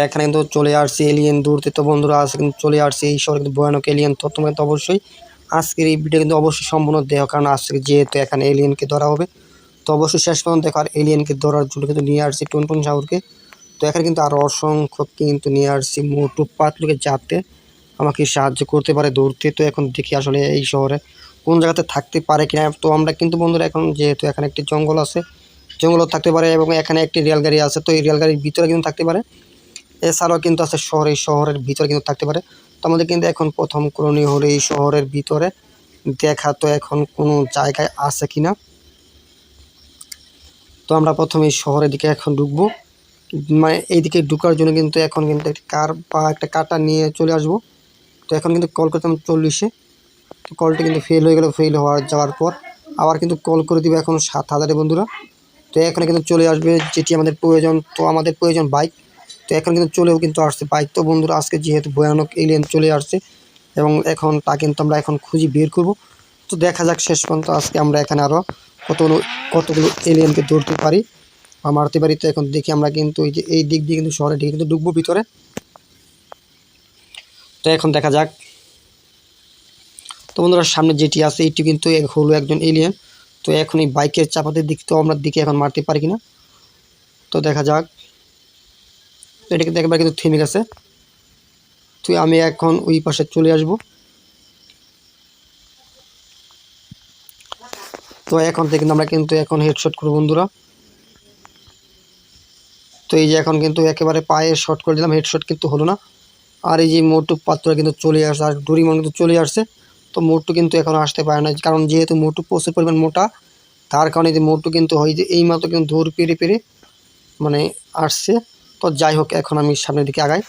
এখানে কিন্তু চলে আসছে এলিয়েন দূরতে। তো বন্ধুরা আজকে কিন্তু চলে আসছে এই শহরে কিন্তু ভয়ানক এলিয়েন। তো তোমরা কিন্তু অবশ্যই আজকের এই ভিডিও কিন্তু অবশ্যই সম্পূর্ণ দেখো, কারণ আজকে যেহেতু এখানে এলিয়েনকে ধরা হবে তো অবশ্যই শেষ পর্যন্ত দেখো। আর এলিয়েনকে ধরার জন্য কিন্তু নিয়ে আসছি টুনটুন সাগরকে। তো এখানে কিন্তু আরও অসংখ্য কিন্তু নিয়ে আসছি মোটু পাতলুকে, যাতে আমাকে সাহায্য করতে পারে দৌড়তে। তো এখন দেখি আসলে এই শহরে কোন জায়গাতে থাকতে পারে কিনা। তো আমরা কিন্তু বন্ধুরা এখন যেহেতু এখানে একটি জঙ্গল আছে, জঙ্গলও থাকতে পারে এবং এখানে একটি রেলগাড়ি আছে, তো এই রেলগাড়ির ভিতরে কিন্তু থাকতে পারে। এছাড়াও কিন্তু আছে শহরের ভিতরে কিন্তু থাকতে পারে। তো আমাদের কিন্তু এখন প্রথম করণীয় হলো এই শহরের ভিতরে দেখা, তো এখন কোনো জায়গায় আছে কিনা। তো আমরা প্রথমে এই শহরের দিকে এখন ঢুকবো, মানে এইদিকে ঢুকার জন্য কিন্তু এখন কিন্তু একটি কার বা একটা কাটা নিয়ে চলে আসবো। তো এখন কিন্তু কল করতাম 40-এ, তো কলটি কিন্তু ফেল হয়ে গেল। ফেল যাওয়ার পর আবার কিন্তু কল করে দিবে এখন 7,000-এ বন্ধুরা। তো এখানে কিন্তু চলে আসবে যেটি আমাদের প্রয়োজন। তো আমাদের প্রয়োজন বাইক। তো এখন কিন্তু চলেও কিন্তু আসছে বাইক। তো বন্ধুরা আজকে যেহেতু ভয়ানক এলিয়েন চলে আসছে এবং এখন তা কিন্তু আমরা এখন খুঁজি বের করব। তো দেখা যাক শেষ পর্যন্ত আজকে আমরা এখানে আরও কতগুলো এলিয়েনকে ধরতে পারি বা মারতে পারি। তো এখন দেখি আমরা কিন্তু এই যে এই দিক দিয়ে কিন্তু শহরের দিকে কিন্তু ঢুকবো ভিতরে। তো এখন দেখা যাক। তো বন্ধুরা সামনে যেটি আছে এটি কিন্তু হলো একজন এলিয়েন। তো এখন এই বাইকের চাপাতে দিক তো আমরা দিকে এখন মারতে পারি কিনা, তো দেখা যাক। তো এটা কিন্তু একবার কিন্তু থেমে গেছে। তো আমি এখন ওই পাশে চলে আসব। তো এখন থেকে আমরা কিন্তু এখন হেডশট করব বন্ধুরা। তো এই যে এখন কিন্তু একেবারে পায়ে শট করে দিলাম, হেডশট কিন্তু হলো না। আর এই যে মোটু পাত্র কিন্তু চলে আসছে, আর ডোরিমন কিন্তু চলে আসছে। তো মোটু কিন্তু এখন আসতে পারে না, কারণ যেহেতু মোটু প্রচুর পরিমাণ মোটা, তার কারণে যে মোটু কিন্তু হয় যে এইমাত্র কিন্তু দৌড় পেরে পেরে মানে আসছে। তো যাই হোক এখন আমি সামনের দিকে আগাই,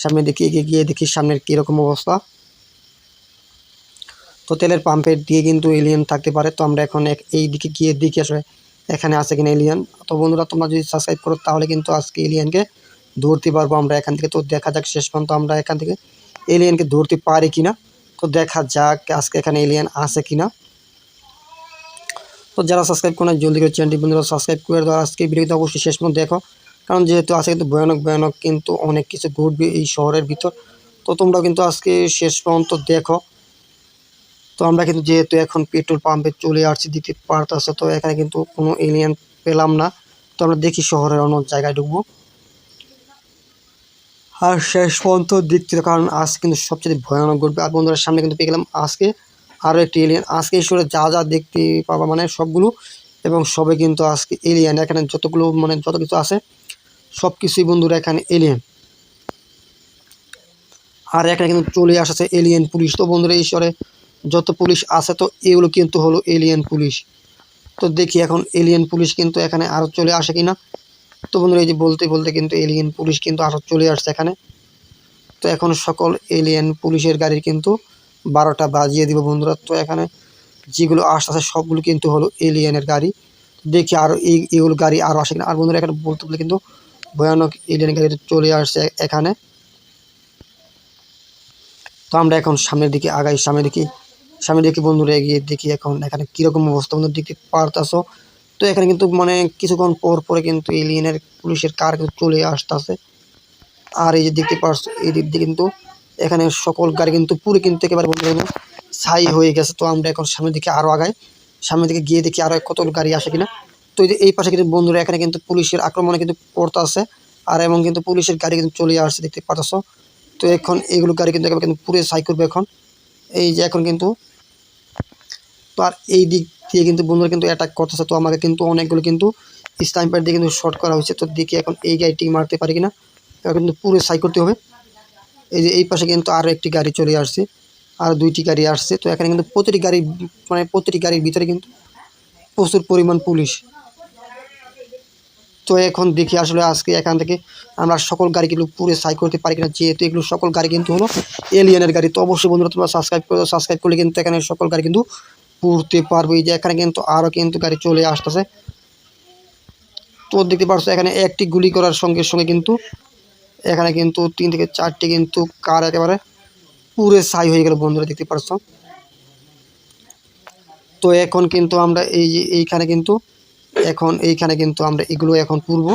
সামনের দিকে এগিয়ে গিয়ে দেখি সামনের কীরকম অবস্থা। তো তেলের পাম্পের দিয়ে কিন্তু এলিয়েন থাকতে পারে। তো আমরা এখন এই দিকে গিয়ে দেখি আসলে এখানে আছে কিনা এলিয়েন। তো বন্ধুরা তোমরা যদি সাবস্ক্রাইব করো তাহলে কিন্তু আজকে এলিয়েনকে ধরতে পারবো আমরা এখান থেকে। তো দেখা যাক শেষ পর্যন্ত আমরা এখান থেকে এলিয়েনকে ধরতে পারি কিনা। তো দেখা যাক আজকে এখানে এলিয়েন আছে কিনা। তো যারা সাবস্ক্রাইব করে না জলদি করে চ্যানেলটি বন্ধুরা সাবস্ক্রাইব করে দাও। আজকে ভিডিওতে অবশ্যই শেষ পর্যন্ত দেখো, কারণ যেহেতু আছে কিন্তু ভয়ানক কিন্তু অনেক কিছু ঘটবে এই শহরের ভিতর। তো তোমরাও কিন্তু আজকে শেষ পর্যন্ত দেখো। তো আমরা কিন্তু যেহেতু এখন পেট্রোল পাম্পে চলে আসছি দিতে পারতেছে, তো এখানে কিন্তু কোনো এলিয়েন পেলাম না। তো আমরা দেখি শহরের অন্য জায়গায় ঢুকবো। আর শেষ পর্যন্ত দেখছি, কারণ আজ কিন্তু সবচেয়ে ভয়ানক ঘটবে। আর বন্ধুরা সামনে কিন্তু পেয়ে গেলাম আজকে আরও একটি এলিয়েন। আজকে এই শহরে যা দেখতে পাবা মানে সবগুলো এবং সবে কিন্তু আজকে এলিয়েন। এখানে যতগুলো মানে যত কিছু আছে সব কিছুই বন্ধুরা এখানে এলিয়েন। আর এখানে কিন্তু চলে আসছে এলিয়েন পুলিশ। তো বন্ধুরা এই শহরে যত পুলিশ আছে তো এগুলো কিন্তু হলো এলিয়েন পুলিশ। তো দেখি এখন এলিয়েন পুলিশ কিন্তু এখানে আরও চলে আসে কিনা। তো বন্ধুরা এই যে বলতে বলতে কিন্তু এলিয়েন পুলিশ কিন্তু আরও চলে আসছে এখানে। তো এখন সকল এলিয়েন পুলিশের গাড়ির কিন্তু 12টা বাজিয়ে দিব বন্ধুরা। তো এখানে যেগুলো আসতেছে সবগুলো কিন্তু হলো এলিয়েনের গাড়ি। দেখি আরও এইগুলো গাড়ি আরও আসে কিনা। আর বন্ধুরা এখানে বলতে বলতে কিন্তু ভয়ানক এলিয়েন গাড়ি চলে আসছে এখানে। তো আমরা এখন সামনের দিকে আগাই, সামনের দিকে বন্ধুরা এগিয়ে দেখি এখন এখানে কীরকম অবস্থা বন্ধু দেখতে পারতাছো। তো এখানে কিন্তু মানে কিছুক্ষণ পর পরে কিন্তু এলিয়েনের পুলিশের কার কিন্তু চলে আসতেছে। আর এই যে দেখতে পারছো এই দিক দিয়ে কিন্তু এখানে সকল গাড়ি কিন্তু পুরো কিন্তু একেবারে বন্ধু ছাই হয়ে গেছে। তো আমরা এখন সামনের দিকে আরও আগাই, সামনের দিকে গিয়ে দেখি আরও কতগুলো গাড়ি আসে কিনা। তো এই পাশে কিন্তু বন্ধুরা এখানে কিন্তু পুলিশের আক্রমণে কিন্তু পড়তে আছে, আর এবং কিন্তু পুলিশের গাড়ি কিন্তু চলে আসছে দেখতে পারছো। তো এখন এইগুলো গাড়ি কিন্তু একেবারে কিন্তু পুরো ছাই করবে এখন। এই যে এখন কিন্তু তো আর এই দিক দিয়ে কিন্তু বন্ধুরা কিন্তু অ্যাটাক করতেছে। তো আমাকে কিন্তু অনেকগুলো কিন্তু স্নাইপার দিয়ে কিন্তু শর্ট করা হয়েছে। তো দেখি এখন এই গাড়িটি মারতে পারি কিনা, এবার কিন্তু পুরো সাই করতে হবে। এই যে এই পাশে কিন্তু আরও একটি গাড়ি চলে আসছে, আর 2টি গাড়ি আসছে। তো এখানে কিন্তু প্রতিটি গাড়ির ভিতরে কিন্তু প্রচুর পরিমাণ পুলিশ। তো এখন দেখি আসলে আজকে এখান থেকে আমরা সকল গাড়িগুলো পুরো সাই করতে পারি কিনা, যেহেতু এগুলো সকল গাড়ি কিন্তু হলো এলিয়েনের গাড়ি। তো অবশ্যই বন্ধুরা তোমরা সাবস্ক্রাইব করো, সাবস্ক্রাইব করলে কিন্তু এখানে সকল গাড়ি কিন্তু পুরতে পারবো। এই যে এখানে কিন্তু আরও কিন্তু গাড়ি চলে আসতেছে। তো দেখতে পাচ্ছ এখানে একটি গুলি করার সঙ্গে সঙ্গে কিন্তু এখানে কিন্তু 3 থেকে 4টি কিন্তু কার একেবারে পুরো ছাই হয়ে গেল বন্ধুরা দেখতে পাচ্ছ। তো এখন কিন্তু আমরা এই যে এইখানে কিন্তু আমরা এগুলো এখন পুরবো।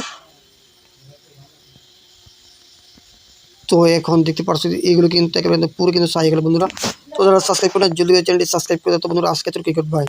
তো এখন দেখতে পাচ্ছ এগুলো কিন্তু একেবারে পুরো কিন্তু সাই গেল বন্ধুরা। তো যারা সাবস্ক্রাইব করে জলদি চ্যানেলটি সাবস্ক্রাইব করে দাও। তো বন্ধুরা আজকে ক্রিকেট ভাই।